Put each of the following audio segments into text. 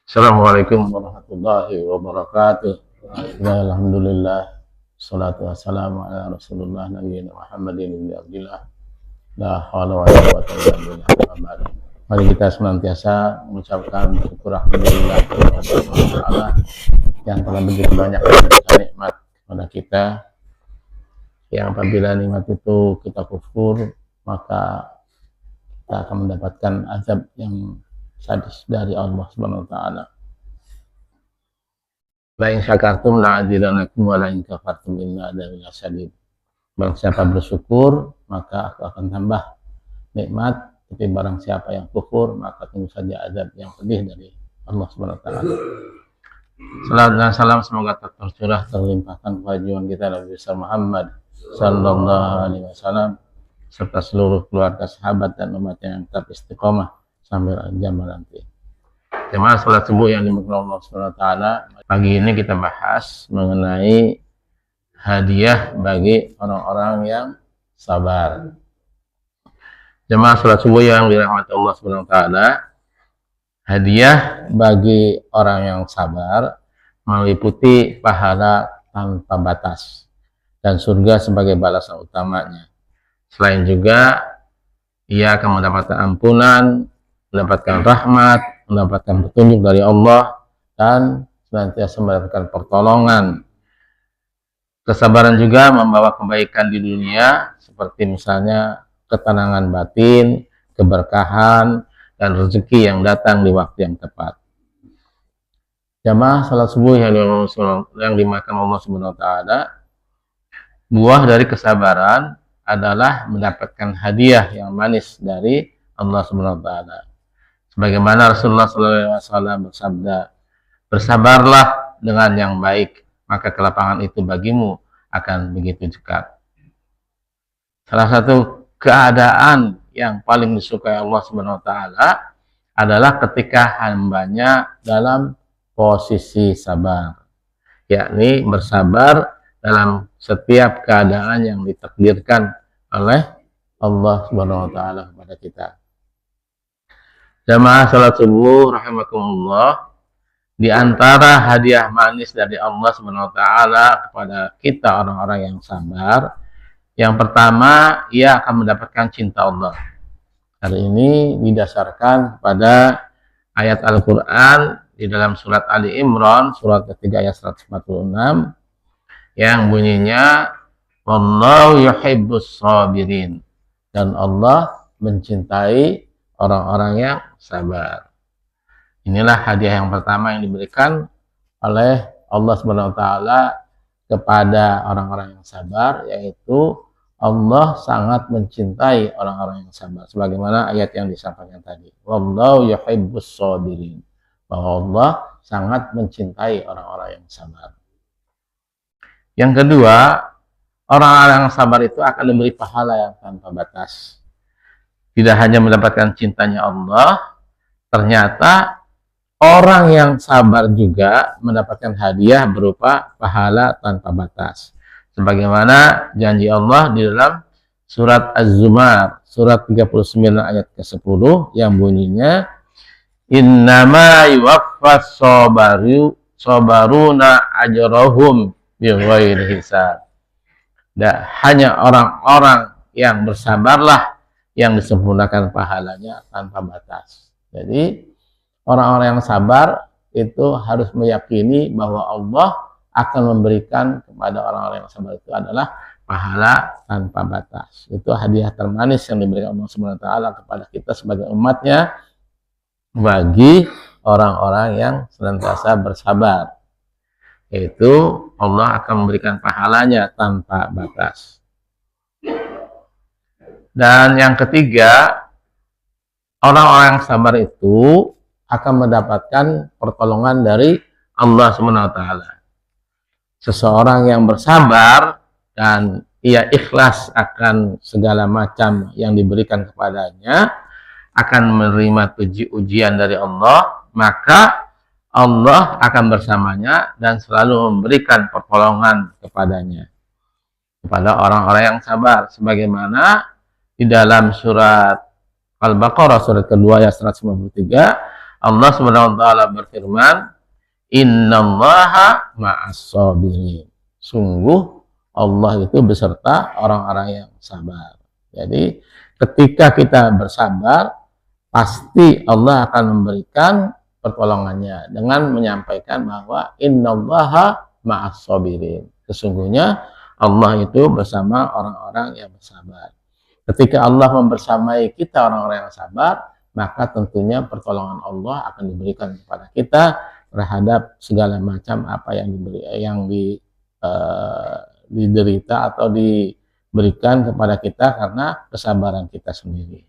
Assalamualaikum warahmatullahi wabarakatuh. Alhamdulillah, salatu wassalamu ala Rasulullah nabiyina Muhammadin ibn Abdillah. La haula wa la quwwata illa billah. Mari kita senantiasa mengucapkan syukur alhamdulillah kepada Allah Ta'ala yang telah begitu banyak memberikan nikmat kepada kita. Yang apabila nikmat itu kita kufur, maka kita akan mendapatkan azab yang sadis dari Allah Subhanahu wa taala. La in syakartum la'adzidanakum wa la in kafartum inna adzabi lasyadid. Barang siapa bersyukur, maka aku akan tambah nikmat, tapi barang siapa yang kufur, maka tunggu saja azab yang pedih dari Allah Subhanahu wa taala. Salam dan salam semoga tercurah terlimpahkan kepada kita Nabi besar Muhammad sallallahu alaihi wasallam serta seluruh keluarga sahabat dan umat yang tetap istiqomah sampai zaman nanti. Jemaah salat subuh yang dimuliakan Allah Subhanahu wa taala, pagi ini kita bahas mengenai hadiah bagi orang-orang yang sabar. Jemaah salat subuh yang dirahmati Allah Subhanahu wa taala, hadiah bagi orang yang sabar meliputi pahala tanpa batas dan surga sebagai balasan utamanya. Selain juga ia akan mendapatkan ampunan, mendapatkan rahmat, mendapatkan petunjuk dari Allah, dan senantiasa mendapatkan pertolongan. Kesabaran juga membawa kebaikan di dunia, seperti misalnya ketenangan batin, keberkahan, dan rezeki yang datang di waktu yang tepat. Jamaah salat subuh yang dimakan Allah Subhanahu wa taala, buah dari kesabaran adalah mendapatkan hadiah yang manis dari Allah Subhanahu wa taala. Sebagaimana Rasulullah SAW bersabda, bersabarlah dengan yang baik, maka kelapangan itu bagimu akan begitu dekat. Salah satu keadaan yang paling disukai Allah Subhanahu wa taala adalah ketika hambanya dalam posisi sabar, yakni bersabar dalam setiap keadaan yang ditakdirkan oleh Allah Subhanahu wa taala kepada kita. Jamaah salat subuh rahimakumullah, di antara hadiah manis dari Allah Subhanahu wa taala kepada kita orang-orang yang sabar, yang pertama, ia akan mendapatkan cinta Allah. Hal ini didasarkan pada ayat Al-Qur'an di dalam surat Ali Imran, surat ketiga ayat 146, yang bunyinya wallahu yuhibbus sabirin, dan Allah mencintai orang-orang yang sabar. Inilah hadiah yang pertama yang diberikan oleh Allah Subhanahu wa taala kepada orang-orang yang sabar, yaitu Allah sangat mencintai orang-orang yang sabar, sebagaimana ayat yang disampaikan tadi, wallahu yuhibbus sabirin, bahwa Allah sangat mencintai orang-orang yang sabar. Yang kedua, orang-orang yang sabar itu akan diberi pahala yang tanpa batas. Tidak hanya mendapatkan cintanya Allah, ternyata orang yang sabar juga mendapatkan hadiah berupa pahala tanpa batas. Sebagaimana janji Allah di dalam surat Az-Zumar, surat 39 ayat ke-10 yang bunyinya, innama yuwaffas sabaruna ajrahum bighairi hisab. Dan hanya orang-orang yang bersabarlah yang disempurnakan pahalanya tanpa batas. Jadi orang-orang yang sabar itu harus meyakini bahwa Allah akan memberikan kepada orang-orang yang sabar itu adalah pahala tanpa batas. Itu hadiah termanis yang diberikan Allah Subhanahu wa taala kepada kita sebagai umatnya bagi orang-orang yang senantiasa bersabar. Yaitu Allah akan memberikan pahalanya tanpa batas. Dan yang ketiga, orang-orang yang sabar itu akan mendapatkan pertolongan dari Allah Subhanahu wa taala. Seseorang yang bersabar dan ia ikhlas akan segala macam yang diberikan kepadanya, akan menerima ujian dari Allah, maka Allah akan bersamanya dan selalu memberikan pertolongan kepadanya, kepada orang-orang yang sabar, sebagaimana di dalam surat Al-Baqarah surat kedua ayat 153, Allah Subhanahu wa taala berfirman, "Innallaha ma'as-sabirin." Sungguh Allah itu beserta orang-orang yang sabar. Jadi ketika kita bersabar, pasti Allah akan memberikan pertolongannya dengan menyampaikan bahwa innallaha ma'as-sabirin. Sesungguhnya Allah itu bersama orang-orang yang bersabar. Ketika Allah membersamai kita orang-orang yang sabar, maka tentunya pertolongan Allah akan diberikan kepada kita terhadap segala macam apa yang diderita atau diberikan kepada kita karena kesabaran kita sendiri.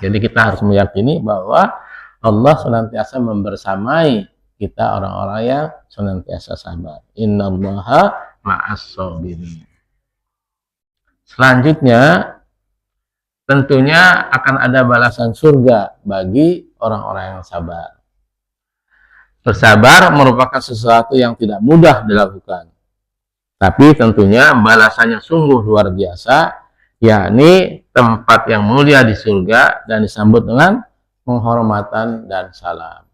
Jadi kita harus meyakini bahwa Allah senantiasa membersamai kita orang-orang yang senantiasa sabar. Innallaha ma'as-sabirin. Selanjutnya, tentunya akan ada balasan surga bagi orang-orang yang sabar. Bersabar merupakan sesuatu yang tidak mudah dilakukan. Tapi tentunya balasannya sungguh luar biasa, yakni tempat yang mulia di surga dan disambut dengan penghormatan dan salam.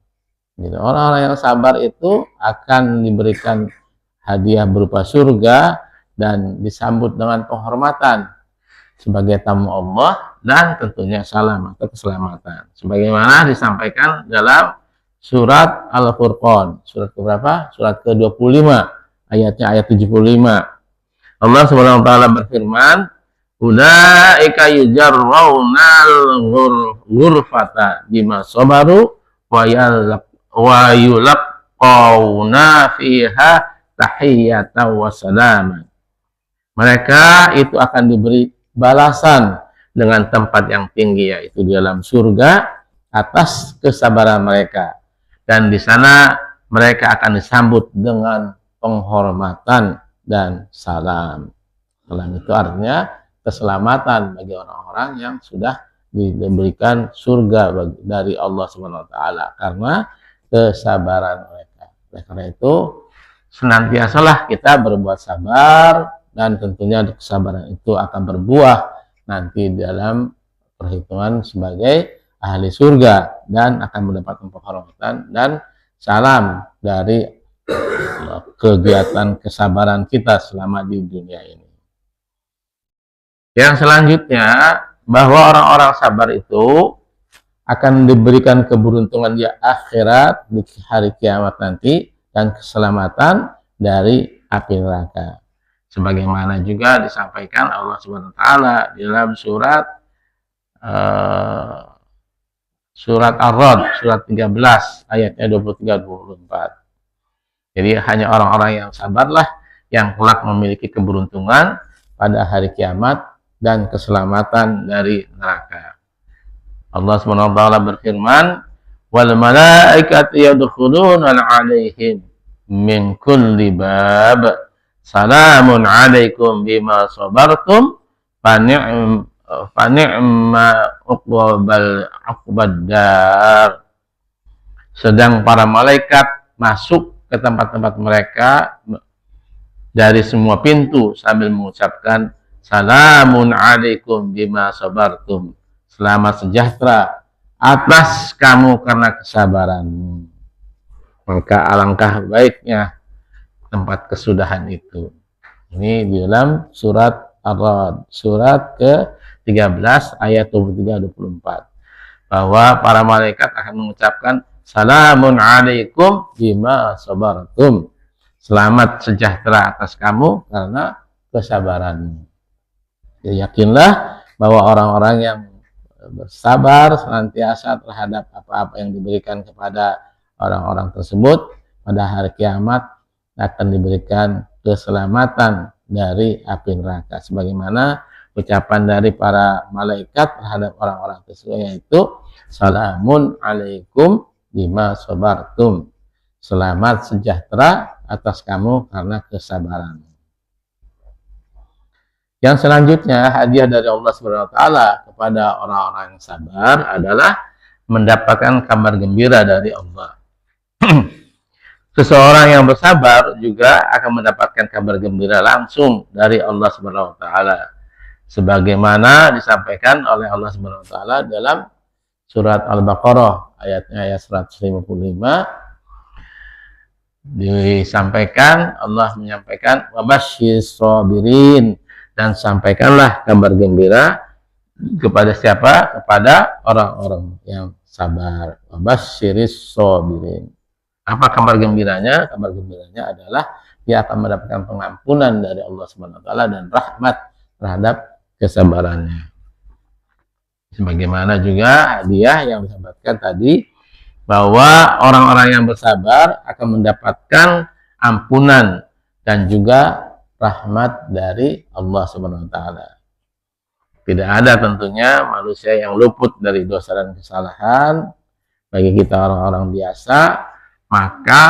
Jadi orang-orang yang sabar itu akan diberikan hadiah berupa surga dan disambut dengan penghormatan sebagai tamu Allah dan tentunya salam atau keselamatan. Sebagaimana disampaikan dalam surat Al-Furqan, surat keberapa? Surat ke-25, ayatnya ayat 75. Allah Subhanahu wa taala berfirman, "Ulaika yujarraunal ghurfata bima sabaru wa yulqauna fiha tahiyatan wa salaman." Mereka itu akan diberi balasan dengan tempat yang tinggi, yaitu di dalam surga atas kesabaran mereka, dan di sana mereka akan disambut dengan penghormatan dan salam. Salam itu artinya keselamatan bagi orang-orang yang sudah diberikan surga dari Allah Subhanahu wa taala karena kesabaran mereka. Oleh karena itu, senantiasalah kita berbuat sabar, dan tentunya kesabaran itu akan berbuah nanti dalam perhitungan sebagai ahli surga dan akan mendapatkan penghormatan dan salam dari kegiatan kesabaran kita selama di dunia ini. Yang selanjutnya, bahwa orang-orang sabar itu akan diberikan keberuntungan di akhirat di hari kiamat nanti dan keselamatan dari api neraka. Sebagaimana juga disampaikan Allah Subhanahu wa taala di dalam surat Ar-Ra'd, surat 13 ayatnya 23-24. Jadi hanya orang-orang yang sabarlah yang kelak memiliki keberuntungan pada hari kiamat dan keselamatan dari neraka. Allah Subhanahu wa taala berfirman, "Wal malaikatu yadkhuluna 'alaihim min kulli bab. Salamun 'alaikum bima sabartum fa ni'ma uqbad dar." Sedang para malaikat masuk ke tempat-tempat mereka dari semua pintu sambil mengucapkan, "Salamun 'alaikum bima sabartum." Selamat sejahtera atas kamu karena kesabaranmu. Maka alangkah baiknya tempat kesudahan itu. Ini di dalam surat Ar-Ra'd, surat ke-13 ayat 23-24. Bahwa para malaikat akan mengucapkan, "Salamun 'alaikum bima sabartum." Selamat sejahtera atas kamu karena kesabaranmu. Ya, yakinlah bahwa orang-orang yang bersabar senantiasa terhadap apa-apa yang diberikan kepada orang-orang tersebut pada hari kiamat akan diberikan keselamatan dari api neraka, sebagaimana ucapan dari para malaikat terhadap orang-orang tersebut, yaitu "Salamun 'alaikum bima sabartum." Selamat sejahtera atas kamu karena kesabaran. Yang selanjutnya, hadiah dari Allah Subhanahu wa taala kepada orang-orang yang sabar adalah mendapatkan kabar gembira dari Allah. Seseorang yang bersabar juga akan mendapatkan kabar gembira langsung dari Allah Subhanahu wa taala. Sebagaimana disampaikan oleh Allah Subhanahu wa taala dalam surat Al-Baqarah ayat 155 disampaikan, Allah menyampaikan wabasyyiris shabirin, dan sampaikanlah kabar gembira kepada siapa? Kepada orang-orang yang sabar. Wabasyiris shabirin. Apa kabar gembiranya? Kabar gembiranya adalah dia akan mendapatkan pengampunan dari Allah Subhanahu wa taala dan rahmat terhadap kesabarannya. Sebagaimana juga hadiah yang disampaikan tadi, bahwa orang-orang yang bersabar akan mendapatkan ampunan dan juga rahmat dari Allah Subhanahu wa taala. Tidak ada tentunya manusia yang luput dari dosa dan kesalahan. Bagi kita orang-orang biasa, maka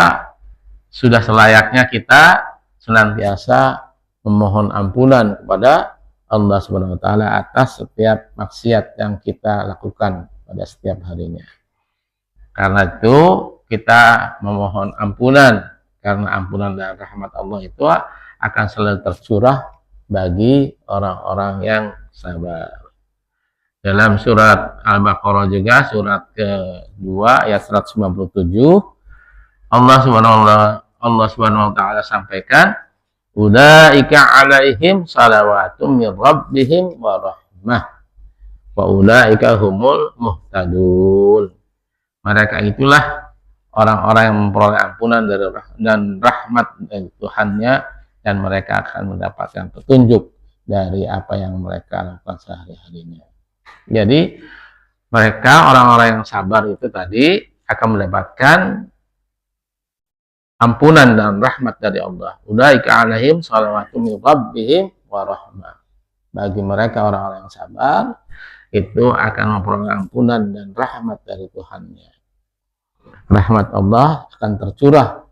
sudah selayaknya kita senantiasa memohon ampunan kepada Allah Subhanahu wa taala atas setiap maksiat yang kita lakukan pada setiap harinya. Karena itu kita memohon ampunan, karena ampunan dan rahmat Allah itu akan selalu tercurah bagi orang-orang yang sabar. Dalam surat Al-Baqarah juga, surat kedua ayat 197, Allah Subhanahu wa taala sampaikan, ulaika alaihim salawatum min rabbihim wa rahmah wa ulaika humul muhtadun. Mereka itulah orang-orang yang memperoleh ampunan dan rahmat dari Tuhannya, dan mereka akan mendapatkan petunjuk dari apa yang mereka lakukan sehari-harinya. Jadi mereka orang-orang yang sabar itu tadi akan mendapatkan ampunan dan rahmat dari Allah. Ulaika alaihim salawatu min rabbihim wa rahmah. Bagi mereka orang-orang yang sabar itu akan memperoleh ampunan dan rahmat dari Tuhannya. Rahmat Allah akan tercurah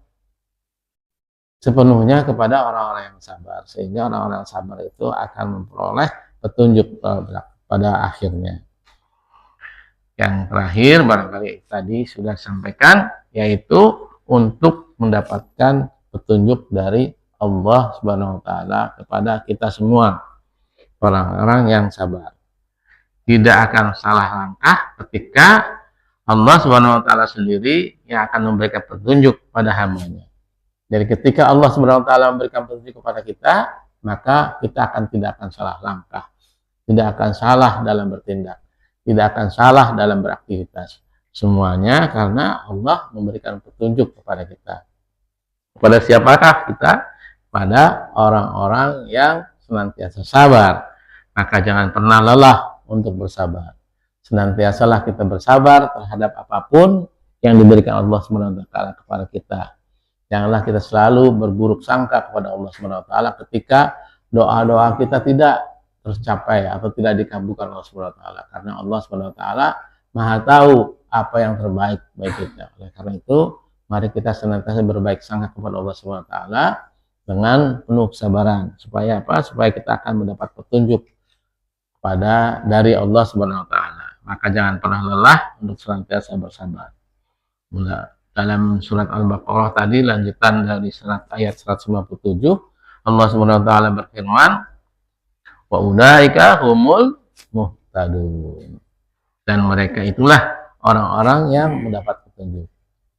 sepenuhnya kepada orang-orang yang sabar, sehingga orang-orang yang sabar itu akan memperoleh petunjuk pada akhirnya. Yang terakhir barangkali tadi sudah sampaikan, yaitu untuk mendapatkan petunjuk dari Allah Subhanahu wa taala kepada kita semua orang-orang yang sabar. Tidak akan salah langkah ketika Allah Subhanahu wa taala sendiri yang akan memberikan petunjuk pada hamba-Nya. Jadi ketika Allah Subhanahu wa taala memberikan petunjuk kepada kita, maka kita tidak akan salah langkah, tidak akan salah dalam bertindak, tidak akan salah dalam beraktivitas. Semuanya karena Allah memberikan petunjuk kepada kita. Kepada siapakah kita? Pada orang-orang yang senantiasa sabar. Maka jangan pernah lelah untuk bersabar. Senantiasalah kita bersabar terhadap apapun yang diberikan Allah Subhanahu wa taala kepada kita. Janganlah kita selalu berburuk sangka kepada Allah Subhanahu wa taala ketika doa-doa kita tidak tercapai atau tidak dikabulkan Allah Subhanahu wa taala, karena Allah Subhanahu wa taala Maha tahu apa yang terbaik bagi kita. Oleh karena itu, mari kita senantiasa berbaik sangka kepada Allah Subhanahu wa taala dengan penuh kesabaran. Supaya apa? Supaya kita akan mendapat petunjuk dari Allah Subhanahu wa taala. Maka jangan pernah lelah untuk senantiasa bersabar. Dalam surat Al-Baqarah tadi, lanjutan dari ayat 197, Allah Subhanahu wa taala berfirman, wa ulaika humul muhtadun. Dan mereka itulah orang-orang yang mendapat petunjuk.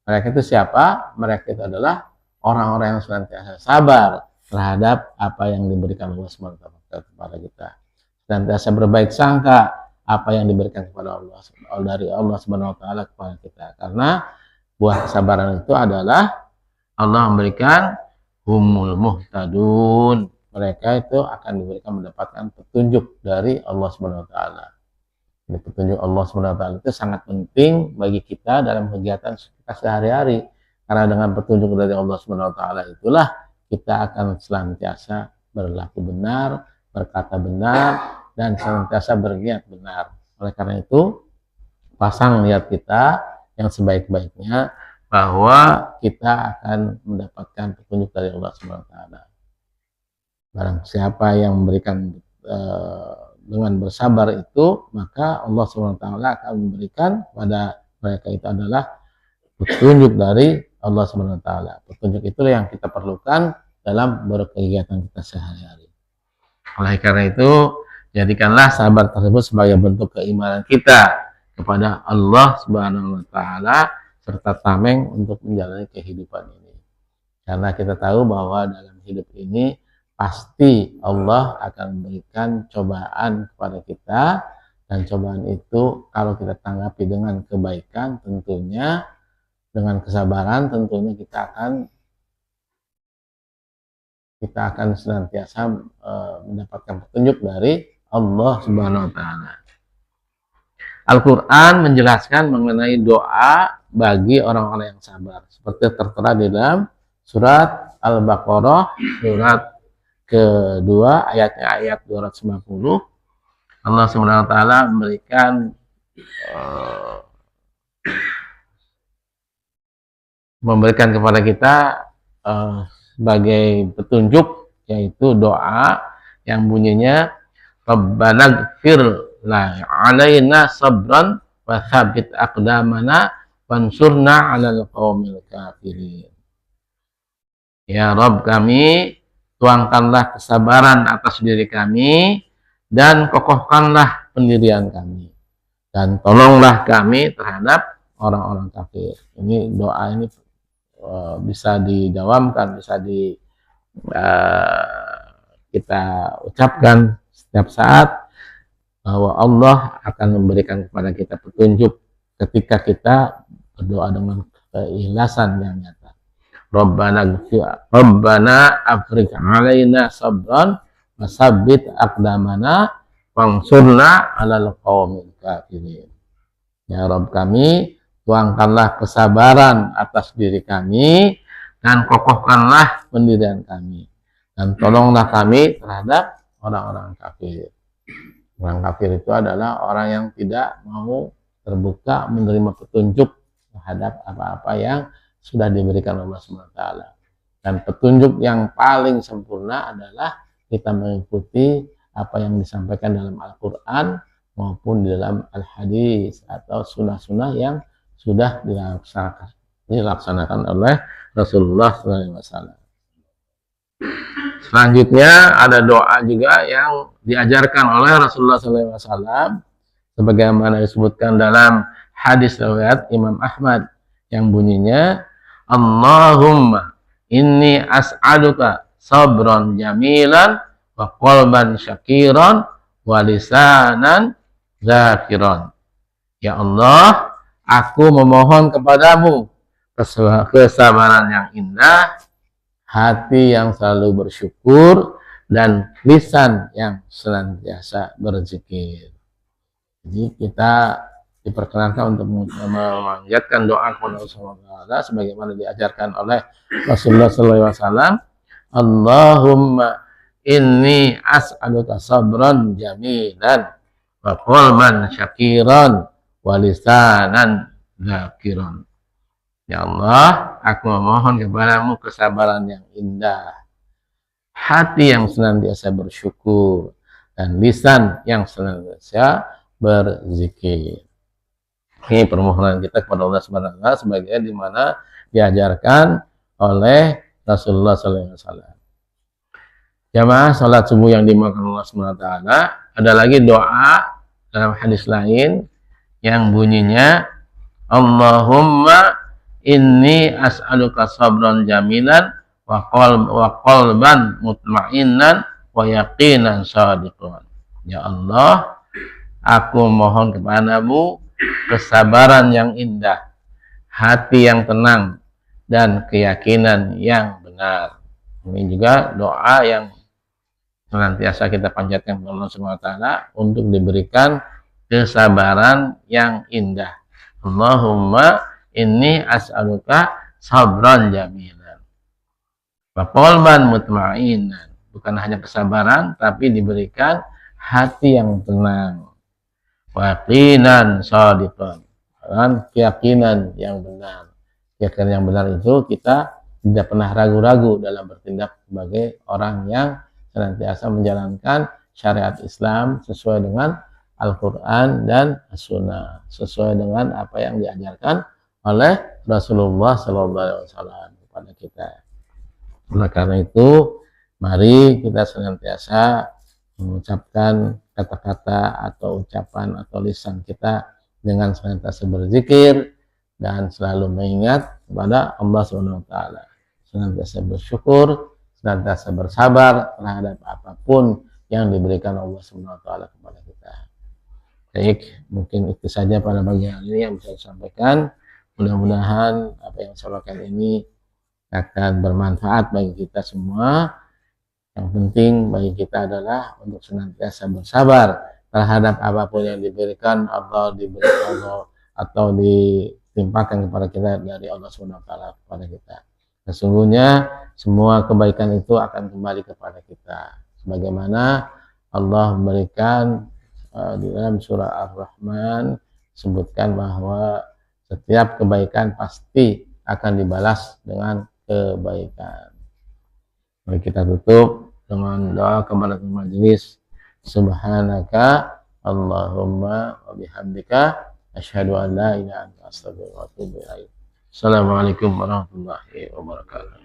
Mereka itu siapa? Mereka itu adalah orang-orang yang senantiasa sabar terhadap apa yang diberikan Allah Subhanahu wa taala kepada kita. Senantiasa berbaik sangka apa yang diberikan kepada Allah dari Allah Subhanahu wa taala kepada kita. Karena buah kesabaran itu adalah Allah memberikan humul muhtadun. Mereka itu akan mendapatkan petunjuk dari Allah Subhanahu wa taala. Petunjuk Allah Subhanahu wa taala itu sangat penting bagi kita dalam kegiatan kita sehari-hari. Karena dengan petunjuk dari Allah Subhanahu wa taala itulah kita akan senantiasa berlaku benar, berkata benar, dan senantiasa berniat benar. Oleh karena itu, pasang niat kita yang sebaik-baiknya bahwa kita akan mendapatkan petunjuk dari Allah Subhanahu wa taala. Barang siapa yang memberikan dengan bersabar itu, maka Allah Subhanahu wa taala akan memberikan pada mereka itu adalah petunjuk dari Allah Subhanahu wa taala. Petunjuk itu yang kita perlukan dalam berkegiatan kita sehari-hari. Oleh karena itu, jadikanlah sabar tersebut sebagai bentuk keimanan kita, kepada Allah Subhanahu wa taala serta tameng untuk menjalani kehidupan ini. Karena kita tahu bahwa dalam hidup ini pasti Allah akan memberikan cobaan kepada kita, dan cobaan itu kalau kita tanggapi dengan kebaikan tentunya, dengan kesabaran tentunya kita akan senantiasa mendapatkan petunjuk dari Allah Subhanahu wa taala. Al-Quran menjelaskan mengenai doa bagi orang-orang yang sabar, seperti tertera di dalam surat Al-Baqarah surat kedua ayatnya ayat 290. Allah Subhanahu wa taala memberikan kepada kita sebagai petunjuk, yaitu doa yang bunyinya Rabbana gfir alaina sabran wa tsabbit aqdamana wansurna 'alal qaumil kafirin. Ya Rabb kami, tuangkanlah kesabaran atas diri kami dan kokohkanlah pendirian kami, dan tolonglah kami terhadap orang-orang kafir. Ini doa ini bisa didawamkan, bisa kita ucapkan setiap saat, bahwa Allah akan memberikan kepada kita petunjuk ketika kita berdoa dengan keikhlasan yang nyata. Rabbana afriq alaina sabran wasabbit aqdamana wansurna 'alal qaumil kafirin. Ya Rabb kami, tuangkanlah kesabaran atas diri kami dan kokohkanlah pendirian kami, dan tolonglah kami terhadap orang-orang kafir. Orang kafir itu adalah orang yang tidak mau terbuka menerima petunjuk terhadap apa-apa yang sudah diberikan Allah SWT. Dan petunjuk yang paling sempurna adalah kita mengikuti apa yang disampaikan dalam Al-Quran maupun di dalam Al-Hadis atau sunnah-sunnah yang sudah dilaksanakan oleh Rasulullah SAW. Selanjutnya ada doa juga yang diajarkan oleh Rasulullah SAW, sebagaimana disebutkan dalam hadis riwayat Imam Ahmad yang bunyinya Allahumma inni as'aluka sabran jamilan wa qalban syakiran wa lisanan zakiran. Ya Allah, aku memohon kepadamu kesabaran yang indah, hati yang selalu bersyukur, dan lisan yang senantiasa berzikir. Jadi kita diperkenankan untuk memanjatkan doa kepada Allah sebagaimana diajarkan oleh Rasulullah SAW. Allahumma inni as'aluka sabran jamilan wa qalban syakiran wa lisanan zakiran. Ya Allah, aku memohon kepadamu kesabaran yang indah, hati yang senantiasa bersyukur, dan lisan yang senantiasa berzikir. Ini permohonan kita kepada Allah Subhanahu wa taala sebagaimana di mana diajarkan oleh Rasulullah SAW. Jamaah salat subuh yang dimakan Allah Subhanahu wa taala, ada lagi doa dalam hadis lain yang bunyinya Allahumma inni as'aluka sabran jamilan wa qalban mutma'innan wa yaqinan shadiqan. Ya Allah, aku mohon kepadamu kesabaran yang indah, hati yang tenang, dan keyakinan yang benar. Ini juga doa yang senantiasa kita panjatkan kepada Allah Subhanahu wa taala untuk diberikan kesabaran yang indah. Allahumma inni as'aluka sabran jamilan wa qalban mutma'innan. Bukan hanya kesabaran, tapi diberikan hati yang tenang, wa yaqinan shadiqan, dan keyakinan yang benar. Keyakinan yang benar itu kita tidak pernah ragu-ragu dalam bertindak sebagai orang yang senantiasa menjalankan syariat Islam sesuai dengan Al-Quran dan As-Sunnah, sesuai dengan apa yang diajarkan oleh Rasulullah SAW kepada kita. Oleh karena itu, mari kita senantiasa mengucapkan kata-kata atau ucapan atau lisan kita dengan senantiasa berzikir dan selalu mengingat kepada Allah Subhanahu wa taala. Senantiasa bersyukur, senantiasa bersabar terhadap apapun yang diberikan Allah Subhanahu wa taala kepada kita. Baik, mungkin itu saja pada pagi hari ini yang bisa saya sampaikan. Mudah-mudahan apa yang saya sampaikan ini akan bermanfaat bagi kita semua. Yang penting bagi kita adalah untuk senantiasa bersabar terhadap apapun yang diberikan Allah, atau ditimpakan kepada kita dari Allah Subhanahu wa taala kepada kita. Sesungguhnya semua kebaikan itu akan kembali kepada kita. Sebagaimana Allah memberikan di dalam surah Ar-Rahman sebutkan bahwa setiap kebaikan pasti akan dibalas dengan kebaikan. Mari kita tutup dengan doa kepada majelis. Subhanaka Allahumma wa bihamdika asyhadu an la ilaha illa anta astaghfiruka wa atubu ilaik. Assalamualaikum warahmatullahi wabarakatuh.